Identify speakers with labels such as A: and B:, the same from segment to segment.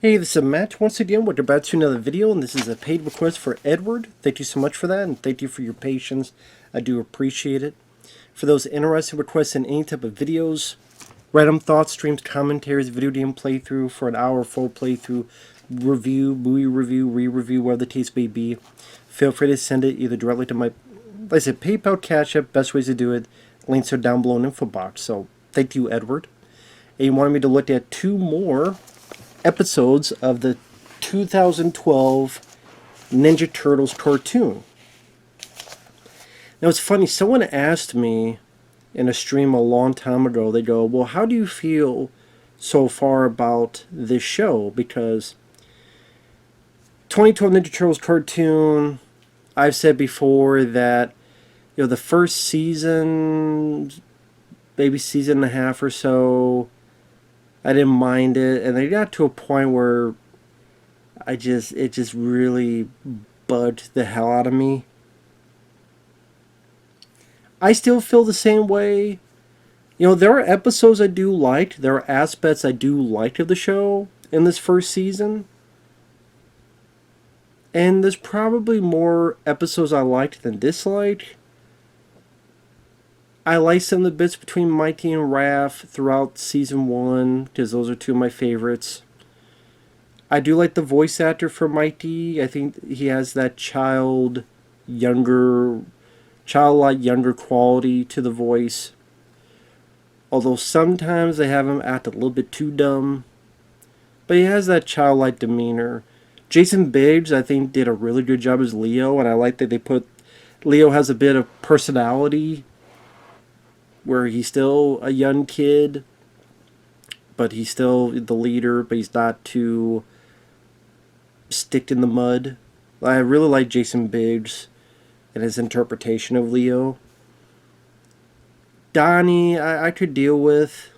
A: Hey, this is Matt once again. We're about to another video, and this is a paid request for Edward. Thank you so much for that, and thank you for your patience. I do appreciate it. For those interested in requesting any type of videos, random thoughts, streams, commentaries, video game playthrough for an hour, full playthrough, review, movie review, re-review, whatever the case may be, feel free to send it either directly to my, like I said, PayPal, CashApp, best ways to do it. Links are down below in the info box. So, thank you, Edward. And you wanted me to look at two more episodes of the 2012 Ninja Turtles cartoon. Now it's funny, someone asked me in a stream a long time ago, they go, well, how do you feel so far about this show? Because 2012 Ninja Turtles cartoon, I've said before that, the first season, maybe season and a half or so, I didn't mind it, and they got to a point where it just really bugged the hell out of me. I still feel the same way. There are episodes I do like. There are aspects I do like of the show in this first season. And there's probably more episodes I liked than disliked. I like some of the bits between Mighty and Raph throughout Season 1, because those are two of my favorites. I do like the voice actor for Mighty. I think he has that childlike younger quality to the voice. Although sometimes they have him act a little bit too dumb. But he has that childlike demeanor. Jason Biggs, I think, did a really good job as Leo, and I like that they put... Leo has a bit of personality, where he's still a young kid, but he's still the leader, but he's not too sticked in the mud. I really like Jason Biggs and his interpretation of Leo. Donnie, I could deal with,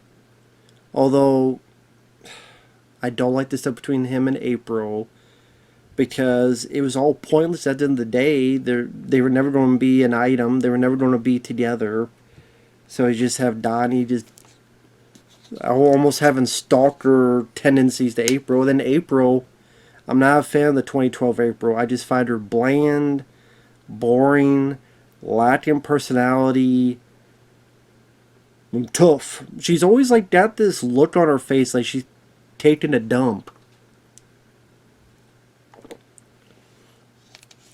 A: although I don't like the stuff between him and April, because it was all pointless at the end of the day. They were never going to be an item. They were never going to be together. So you just have Donnie just almost having stalker tendencies to April. Then April, I'm not a fan of the 2012 April. I just find her bland, boring, lacking personality, and tough. She's always like got this look on her face like she's taking a dump.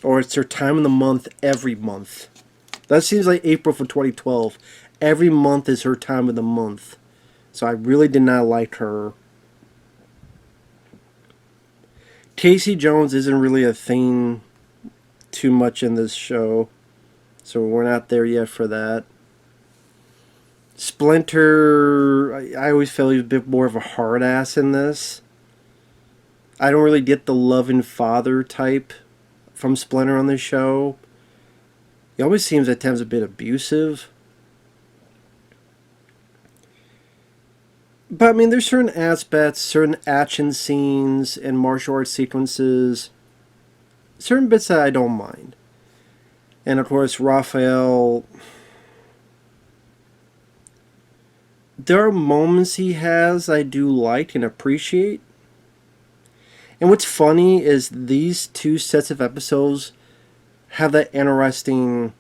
A: Or it's her time of the month every month. That seems like April for 2012. Every month is her time of the month. So I really did not like her. Casey Jones isn't really a thing too much in this show. So we're not there yet for that. Splinter, I always felt he was a bit more of a hard ass in this. I don't really get the loving father type from Splinter on this show. He always seems at times a bit abusive. But I mean, there's certain aspects, certain action scenes and martial arts sequences, certain bits that I don't mind. And of course, Raphael, there are moments he has I do like and appreciate. And what's funny is these two sets of episodes have that interesting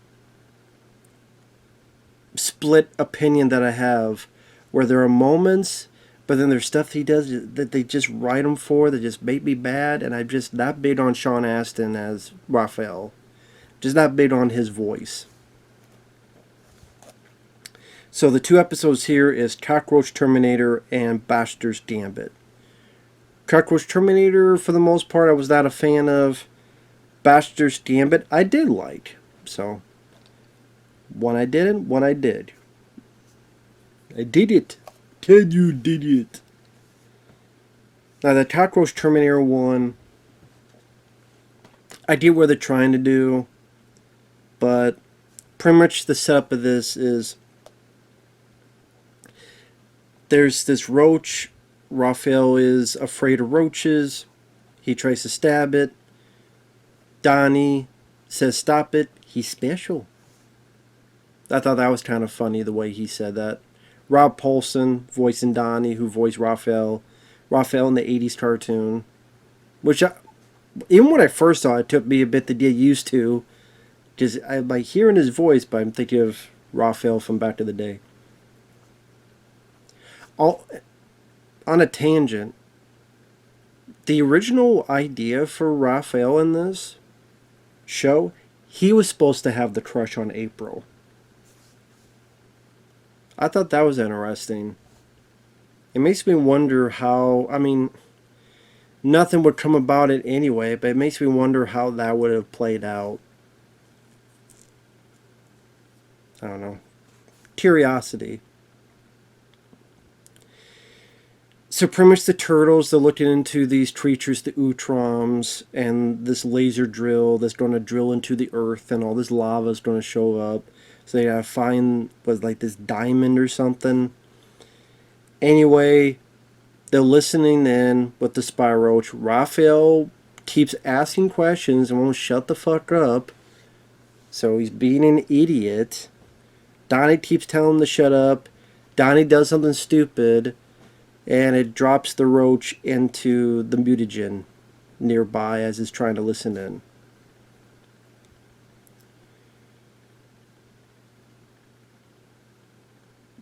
A: split opinion that I have, where there are moments, but then there's stuff he does that they just write him for that just make me bad, and I'm just not big on Sean Astin as Raphael. Just not big on his voice. So the two episodes here is Cockroach Terminator and Baxter's Gambit. Cockroach Terminator, for the most part, I was not a fan of. Baxter's Gambit, I did like. So, one I didn't, one I did. I did it. Ted, you did it. Now, the Cockroach Terminator one, I get what they're trying to do, but pretty much the setup of this is there's this roach. Raphael is afraid of roaches. He tries to stab it. Donnie says, stop it. He's special. I thought that was kind of funny the way he said that. Rob Paulsen voicing Donnie, who voiced Raphael, Raphael in the 80s cartoon. Which, even when I first saw it, it took me a bit to get used to. Just, I'm like hearing his voice, but I'm thinking of Raphael from back in the day. All, on a tangent, the original idea for Raphael in this show, he was supposed to have the crush on April. I thought that was interesting. It makes me wonder how, I mean, nothing would come about it anyway, but it makes me wonder how that would have played out. I don't know. Curiosity. So pretty much the turtles, they're looking into these creatures, the Utroms, and this laser drill that's going to drill into the earth, and all this lava is going to show up. So they gotta find, was like this diamond or something. Anyway, they're listening in with the Spy Roach. Raphael keeps asking questions and won't shut the fuck up. So he's being an idiot. Donnie keeps telling him to shut up. Donnie does something stupid, and it drops the roach into the mutagen nearby as he's trying to listen in.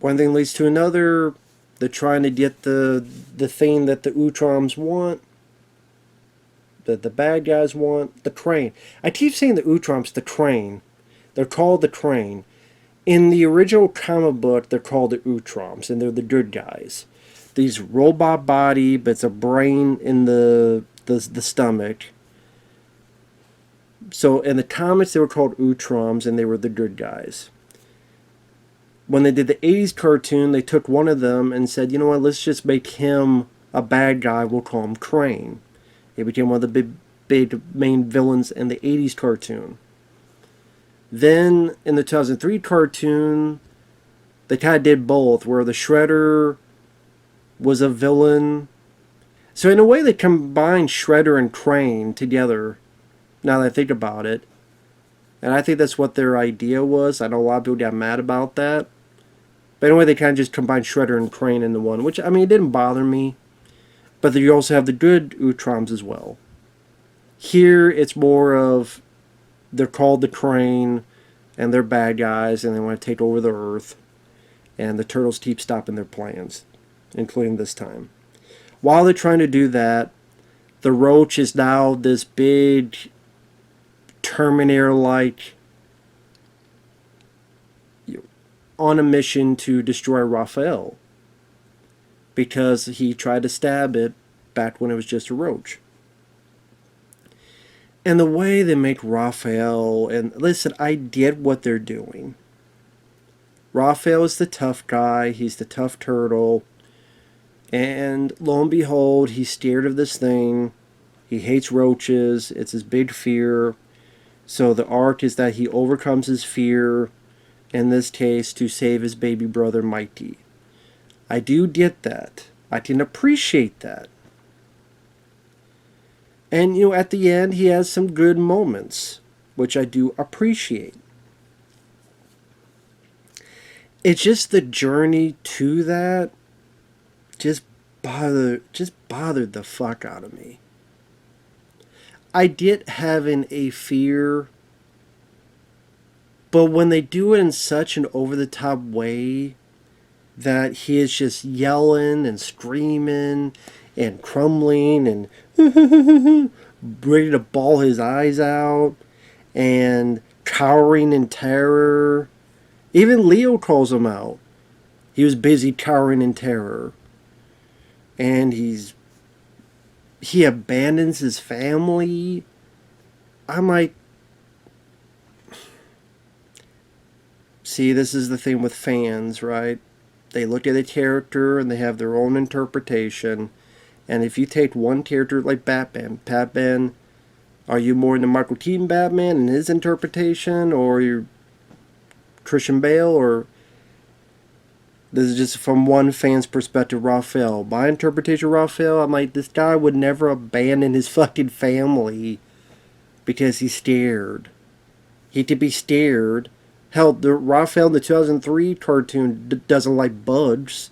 A: One thing leads to another. They're trying to get the thing that the Utroms want, that the bad guys want, the crane. I keep saying the Utroms, the crane. They're called the crane. In the original comic book, they're called the Utroms, and they're the good guys. These robot body, but it's a brain in the stomach. So in the comics, they were called Utroms, and they were the good guys. When they did the 80s cartoon, they took one of them and said, you know what, let's just make him a bad guy. We'll call him Crane. He became one of the big main villains in the 80s cartoon. Then, in the 2003 cartoon, they kind of did both, where the Shredder was a villain. So in a way, they combined Shredder and Crane together, now that I think about it. And I think that's what their idea was. I know a lot of people got mad about that. But anyway, they kind of just combined Shredder and Crane into one, which, I mean, it didn't bother me. But you also have the good Utroms as well. Here, it's more of, they're called the Crane, and they're bad guys, and they want to take over the Earth. And the Turtles keep stopping their plans, including this time. While they're trying to do that, the Roach is now this big Terminator-like, on a mission to destroy Raphael, because he tried to stab it back when it was just a roach. And the way they make Raphael, and listen, I get what they're doing. Raphael is the tough guy, he's the tough turtle, and lo and behold, he's scared of this thing. He hates roaches, it's his big fear. So the arc is that he overcomes his fear, in this case, to save his baby brother Mikey. I do get that. I can appreciate that. And, you know, at the end, he has some good moments, which I do appreciate. It's just the journey to that just bothered the fuck out of me. I get having a fear, but when they do it in such an over-the-top way that he is just yelling and screaming and crumbling and ready to bawl his eyes out and cowering in terror. Even Leo calls him out. He was busy cowering in terror. And he abandons his family. I'm like, see, this is the thing with fans, right? They look at a character and they have their own interpretation. And if you take one character like Batman, are you more into Michael Keaton Batman and his interpretation, or you're Christian Bale, or this is just from one fan's perspective, Raphael? My interpretation of Raphael, I'm like, this guy would never abandon his fucking family because he's scared. He could be scared. Hell, the Raphael in the 2003 cartoon doesn't like bugs.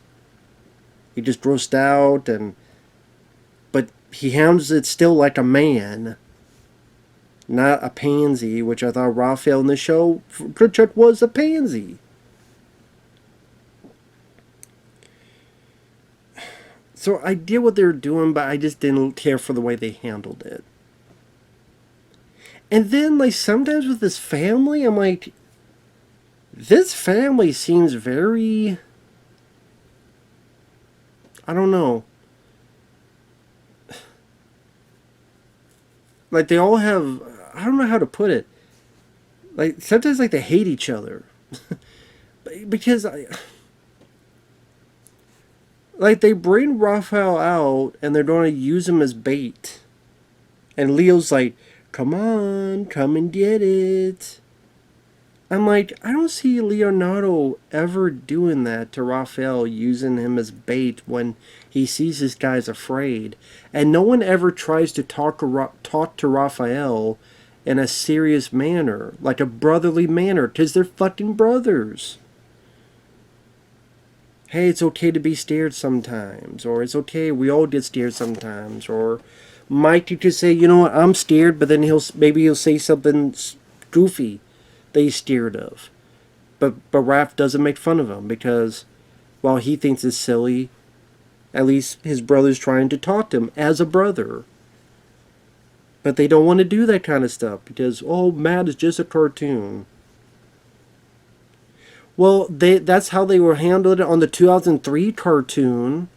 A: He just grossed out, and he handles it still like a man, not a pansy, which I thought Raphael in the show Cockroach was a pansy. So I get what they were doing, but I just didn't care for the way they handled it. And then, like, sometimes with this family, I'm like, this family seems very, I don't know. Like, they all have, I don't know how to put it. Like, sometimes, like, they hate each other. Because, like, they bring Raphael out, and they're going to use him as bait. And Leo's like, come on, come and get it. I'm like, I don't see Leonardo ever doing that to Raphael, using him as bait when he sees this guy's afraid. And no one ever tries to talk to Raphael in a serious manner, like a brotherly manner, because they're fucking brothers. Hey, it's okay to be scared sometimes, or it's okay, we all get scared sometimes, or Mikey could say, you know what, I'm scared, but then maybe he'll say something goofy that he's scared of. But Raph doesn't make fun of him because, while he thinks it's silly, at least his brother's trying to talk to him as a brother. But they don't want to do that kind of stuff because, oh, Matt is just a cartoon. Well, that's how they were handled on the 2003 cartoon.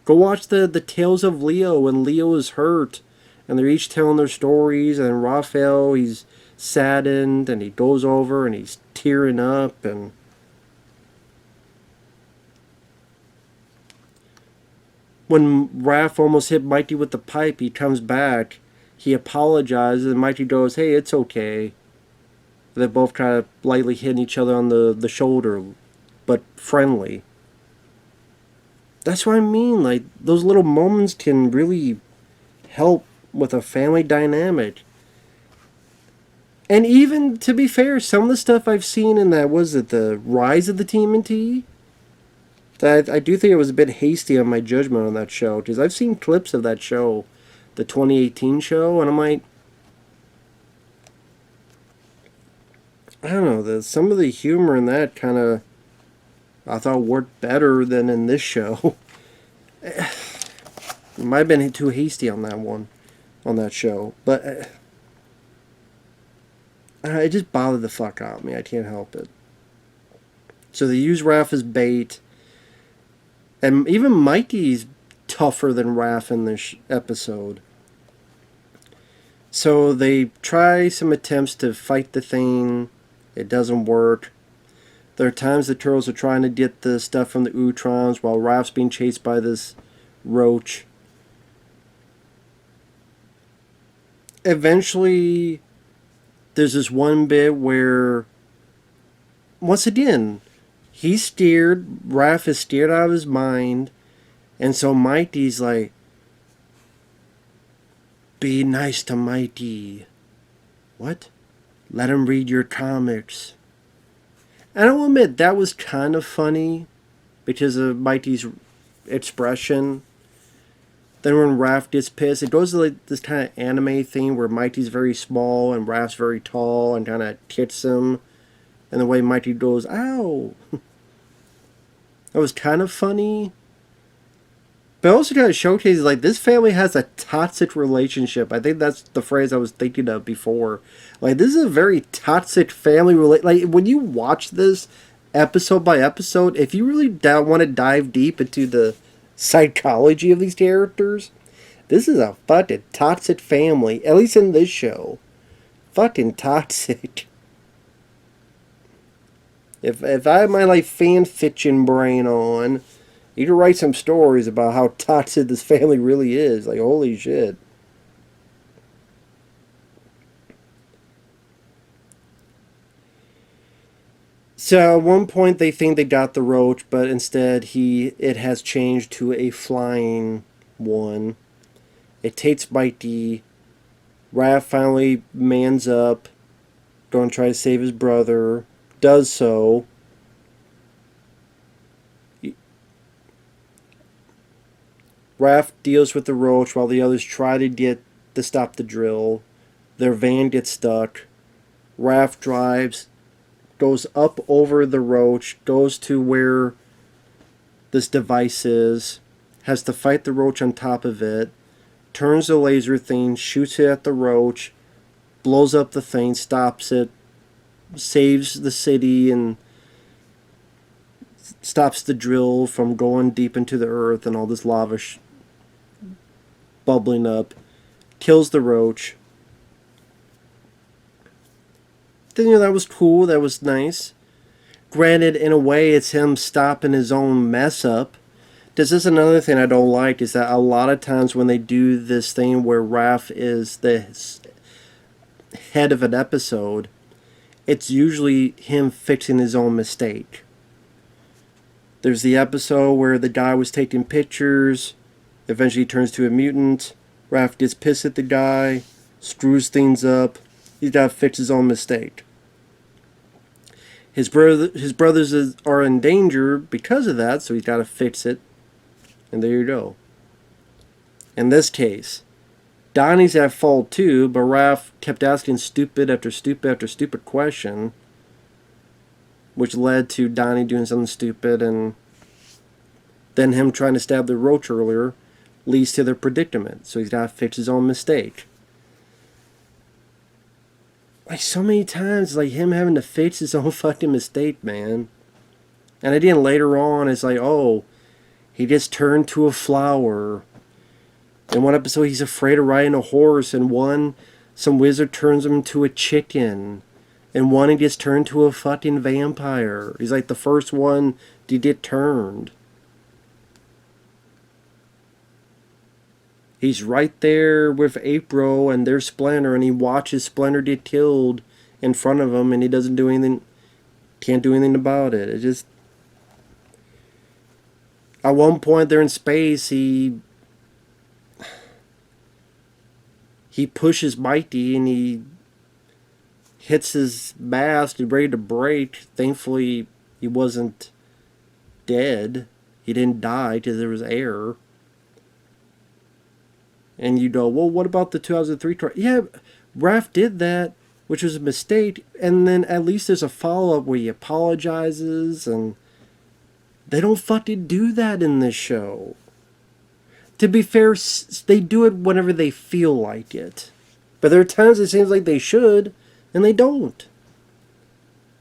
A: Go watch the Tales of Leo when Leo is hurt. And they're each telling their stories. And Raphael, he's saddened. And he goes over and he's tearing up. And when Raph almost hit Mikey with the pipe, he comes back. He apologizes, and Mikey goes, hey, it's okay. They're both kind of lightly hitting each other on the shoulder, but friendly. That's what I mean. Like, those little moments can really help with a family dynamic. And even, to be fair, some of the stuff I've seen in that, was it the Rise of the TMNT? I do think it was a bit hasty on my judgment on that show, because I've seen clips of that show, the 2018 show, and I'm like, I don't know, some of the humor in that kind of, I thought worked better than in this show. It might have been too hasty on that one, on that show, but it just bothered the fuck out of me. I can't help it. So they use Raph as bait, and even Mikey's tougher than Raph in this episode. So they try some attempts to fight the thing. It doesn't work. There are times the turtles are trying to get the stuff from the Utrons while Raph's being chased by this roach. Eventually, there's this one bit where, once again, he's scared. Raph is scared out of his mind. And so Mikey's like, be nice to Mikey. What? Let him read your comics. And I'll admit, that was kind of funny because of Mikey's expression. Then when Raph gets pissed, it goes to like this kind of anime thing where Mikey's very small and Raph's very tall and kind of kicks him. And the way Mikey goes, ow! That was kind of funny. But also kind of showcases, like, this family has a toxic relationship. I think that's the phrase I was thinking of before. Like, this is a very toxic family like, when you watch this episode by episode, if you really want to dive deep into the psychology of these characters, this is a fucking toxic family. At least in this show. Fucking toxic. If I had my, like, fan fiction brain on, you could write some stories about how toxic this family really is. Like, holy shit. So at one point they think they got the roach, but instead it has changed to a flying one. It takes Mikey. Raph finally mans up, going to try to save his brother. Does so. Raph deals with the roach while the others try to stop the drill. Their van gets stuck. Raph drives, goes up over the roach, goes to where this device is, has to fight the roach on top of it, turns the laser thing, shoots it at the roach, blows up the thing, stops it, saves the city, and stops the drill from going deep into the earth and all this lava bubbling up, kills the roach. Then, that was cool, that was nice. Granted, in a way, it's him stopping his own mess up. This is another thing I don't like, is that a lot of times when they do this thing where Raph is the head of an episode, it's usually him fixing his own mistake. There's the episode where the guy was taking pictures, eventually turns to a mutant, Raph gets pissed at the guy, screws things up, he's got to fix his own mistake. His brothers are in danger because of that, so he's got to fix it. And there you go. In this case, Donnie's at fault too, but Raph kept asking stupid after stupid after stupid question, which led to Donnie doing something stupid, and then him trying to stab the roach earlier leads to their predicament. So he's got to fix his own mistake. Like, so many times, like, him having to fix his own fucking mistake, man. And then later on, it's like, oh, he just turned to a flower. In one episode, he's afraid of riding a horse. In one, some wizard turns him into a chicken. In one, he gets turned to a fucking vampire. He's like the first one to get turned. He's right there with April and their Splinter, and he watches Splinter get killed in front of him, and he doesn't do anything, can't do anything about it. It just... At one point, they're in space, he pushes Mighty, and he hits his mast, he's ready to break. Thankfully, he wasn't dead. He didn't die because there was air. And you go, well, what about the 2003 tour? Yeah, Raph did that, which was a mistake. And then at least there's a follow-up where he apologizes. And they don't fucking do that in this show. To be fair, they do it whenever they feel like it. But there are times it seems like they should, and they don't.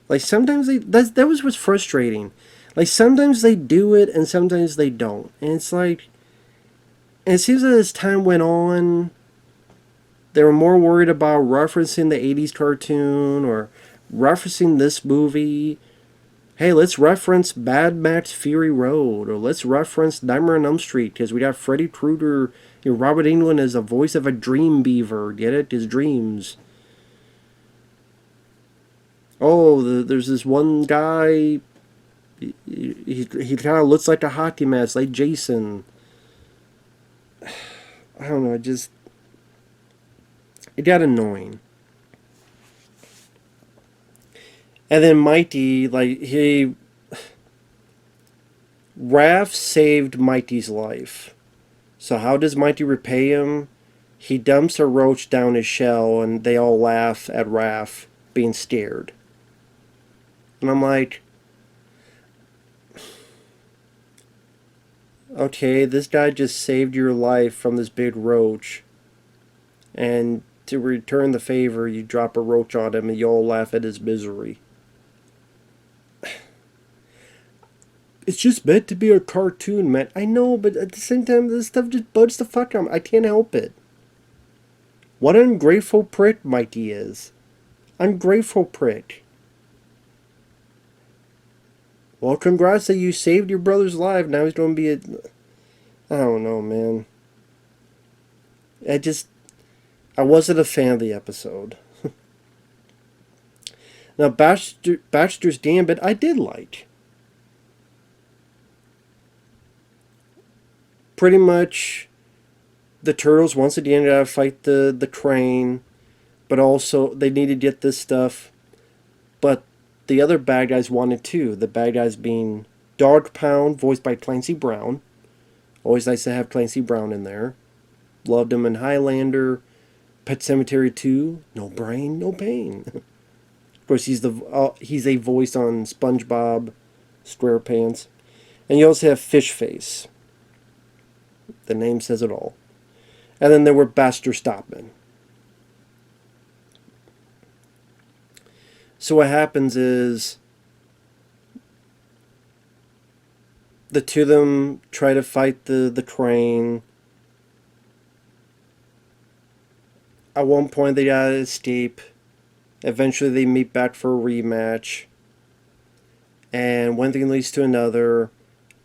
A: Like, sometimes they... That was what's frustrating. Like, sometimes they do it, and sometimes they don't. And it's like... And it seems that as time went on, they were more worried about referencing the 80s cartoon or referencing this movie. Hey, let's reference Mad Max Fury Road, or let's reference Nightmare on Elm Street, because we got Freddy Krueger, Robert Englund as the voice of a dream beaver. Get it? His dreams. Oh, there's this one guy, he kind of looks like a hockey mask, like Jason. I don't know, it got annoying. And then Mighty, like, Raph saved Mighty's life. So how does Mighty repay him? He dumps a roach down his shell, and they all laugh at Raph being scared. And I'm like, okay, this guy just saved your life from this big roach, and to return the favor, you drop a roach on him and you all laugh at his misery. It's just meant to be a cartoon, man. I know, but at the same time, this stuff just bugs the fuck out of me. I can't help it. What an ungrateful prick Mighty is. Ungrateful prick. Well, congrats that you saved your brother's life. Now he's going to be a... I don't know, man. I wasn't a fan of the episode. Now, Baxter's Gambit, I did like. Pretty much, the turtles once again gotta fight the crane, but also they need to get this stuff. But the other bad guys wanted too. The bad guys being Dog Pound, voiced by Clancy Brown, Always nice to have Clancy Brown in there. Loved him in Highlander, Pet Sematary 2, No Brain, No Pain. Of course, he's a voice on SpongeBob SquarePants. And you also have Fish Face. The name says it all. And then there were Baxter Stockman. So what happens is the two of them try to fight the crane. At one point they gotta escape. Eventually they meet back for a rematch. And one thing leads to another.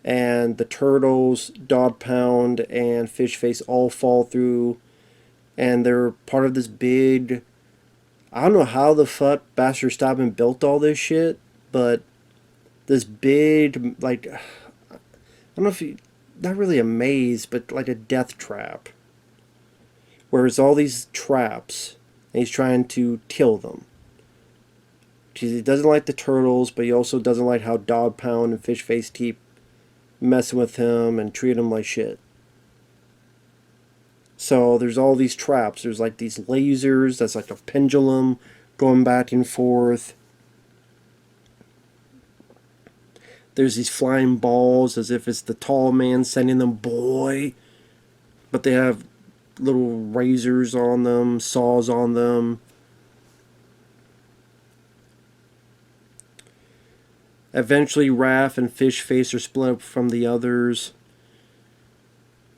A: And the Turtles, Dog Pound, and Fish Face all fall through. And they're part of this big... I don't know how the fuck Baxter Stockman built all this shit. But this big, like... I don't know if you... Not really a maze, but like a death trap. Where there's all these traps. And he's trying to kill them. He doesn't like the Turtles, but he also doesn't like how Dog Pound and Fish Face keep messing with him and treat him like shit. So there's all these traps. There's like these lasers. That's like a pendulum going back and forth. There's these flying balls as if it's the tall man sending them boy. But they have little razors on them, saws on them. Eventually, Raph and Fish Face are split up from the others.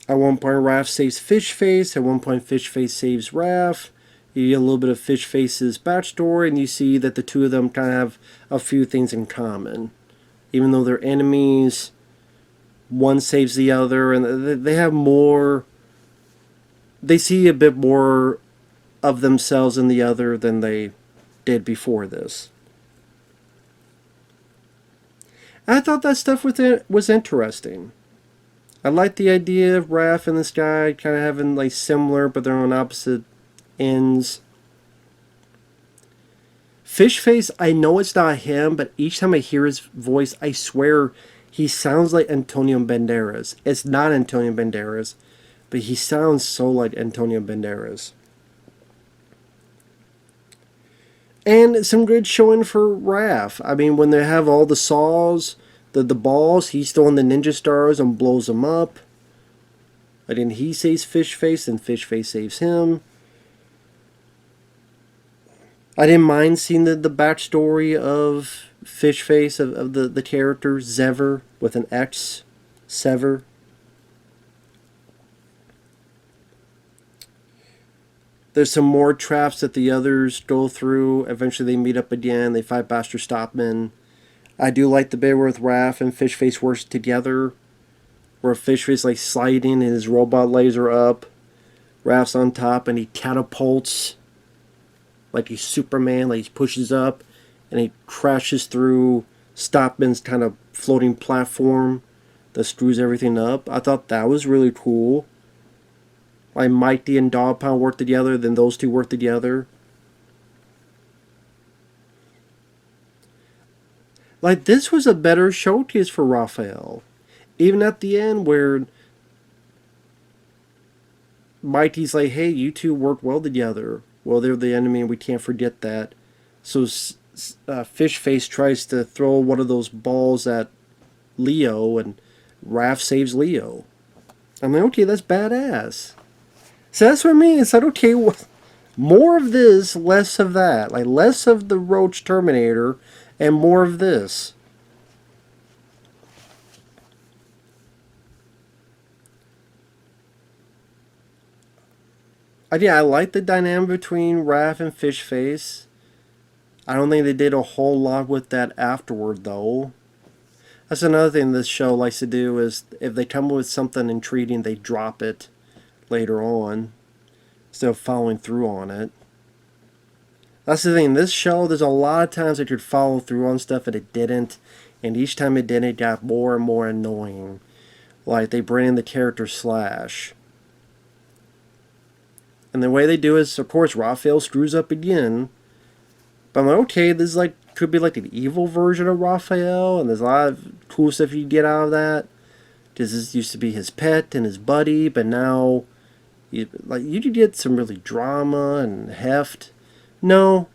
A: At one point, Raph saves Fish Face. At one point, Fish Face saves Raph. You get a little bit of Fish Face's backstory, and you see that the two of them kind of have a few things in common. Even though they're enemies, one saves the other, and they have more... They see a bit more of themselves in the other than they did before this. I thought that stuff was interesting. I liked the idea of Raph and this guy kind of having like similar, but they're on opposite ends. Fish Face, I know it's not him, but each time I hear his voice, I swear he sounds like Antonio Banderas. It's not Antonio Banderas, but he sounds so like Antonio Banderas. And some good showing for Raph. I mean, when they have all the saws, the balls, he's throwing the ninja stars and blows them up. And then he saves Fish Face, and Fish Face saves him. I didn't mind seeing the backstory of Fish Face, of the character, Zever, with an X. Sever. There's some more traps that the others go through. Eventually they meet up again. They fight Baxter Stockman. I do like the bit where Raph and Fish Face work together. Where Fish Face like sliding and his robot laser up. Raph's on top and he catapults. Like he's Superman. Like he pushes up. And he crashes through Stockman's kind of floating platform. That screws everything up. I thought that was really cool. Like Mighty and Dog Pound work together, then those two work together. Like this was a better showcase for Raphael. Even at the end where Mighty's like, hey, you two work well together. Well, they're the enemy and we can't forget that. So Fish Face tries to throw one of those balls at Leo and Raph saves Leo. I'm like, okay, that's badass. So that's what I mean. It's like, okay, more of this, less of that. Like, less of the Roach Terminator and more of this. Yeah, I like the dynamic between Raph and Fish Face. I don't think they did a whole lot with that afterward, though. That's another thing this show likes to do, is if they come up with something intriguing, they drop it later on instead of following through on it. That's the thing, this show, there's a lot of times it could follow through on stuff and it didn't, and each time it didn't, it got more and more annoying. Like they bring in the character Slash, and the way they do is, of course, Raphael screws up again, but I'm like, okay, this is like, could be like an evil version of Raphael, and there's a lot of cool stuff you get out of that. This used to be his pet and his buddy, but now you get some really drama and heft. No,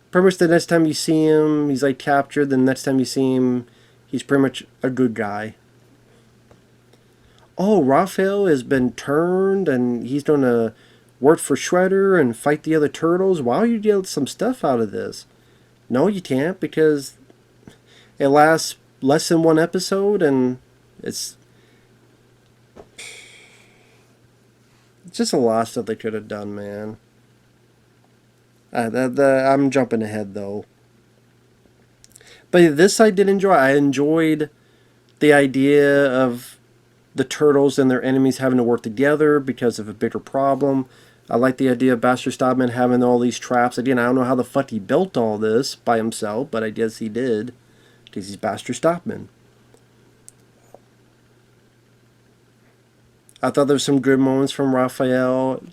A: pretty much the next time you see him, he's like captured. The next time you see him, he's pretty much a good guy. Oh, Raphael has been turned and he's gonna work for Shredder and fight the other turtles. Wow, you get some stuff out of this. No, you can't, because it lasts less than one episode and it's just a lot of stuff they could have done, man. I'm jumping ahead though. But this I did enjoy. I enjoyed the idea of the turtles and their enemies having to work together because of a bigger problem. I like the idea of Baxter Stockman having all these traps. Again, I don't know how the fuck he built all this by himself, but I guess he did, because he's Baxter Stockman. I thought there were some good moments from Raphael,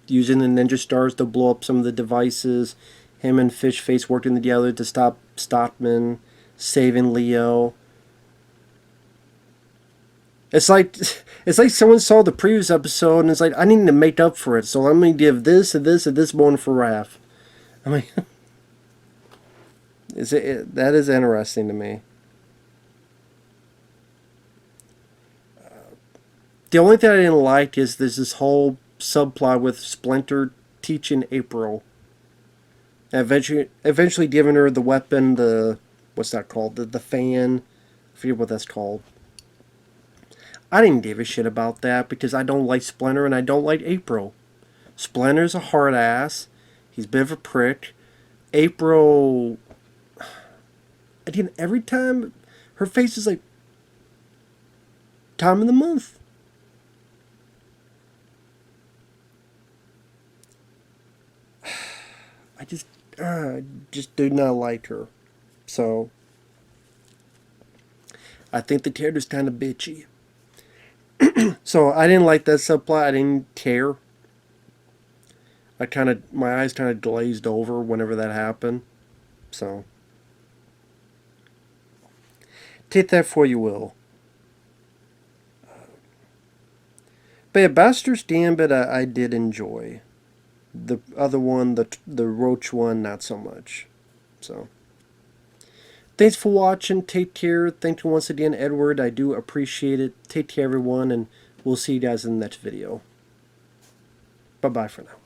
A: using the ninja stars to blow up some of the devices. Him and Fishface working together to stop Stockman, saving Leo. It's like someone saw the previous episode and it's like, I need to make up for it, so let me give this and this and this one for Raph. I mean, that is interesting to me. The only thing I didn't like is there's this whole subplot with Splinter teaching April. And eventually giving her the weapon, what's that called? The fan. I forget what that's called. I didn't give a shit about that because I don't like Splinter and I don't like April. Splinter's a hard ass. He's a bit of a prick. April, again, every time her face is like time of the month. I just do not like her. So I think the character's kind of bitchy. So I didn't like that subplot. I didn't care. My eyes kind of glazed over whenever that happened. So take that for you will. But yeah, Baxter's Gambit I did enjoy. The other one, the Roach one, not so much. So thanks for watching. Take care. Thank you once again, Edward. I do appreciate it. Take care, everyone, and we'll see you guys in the next video. Bye-bye for now.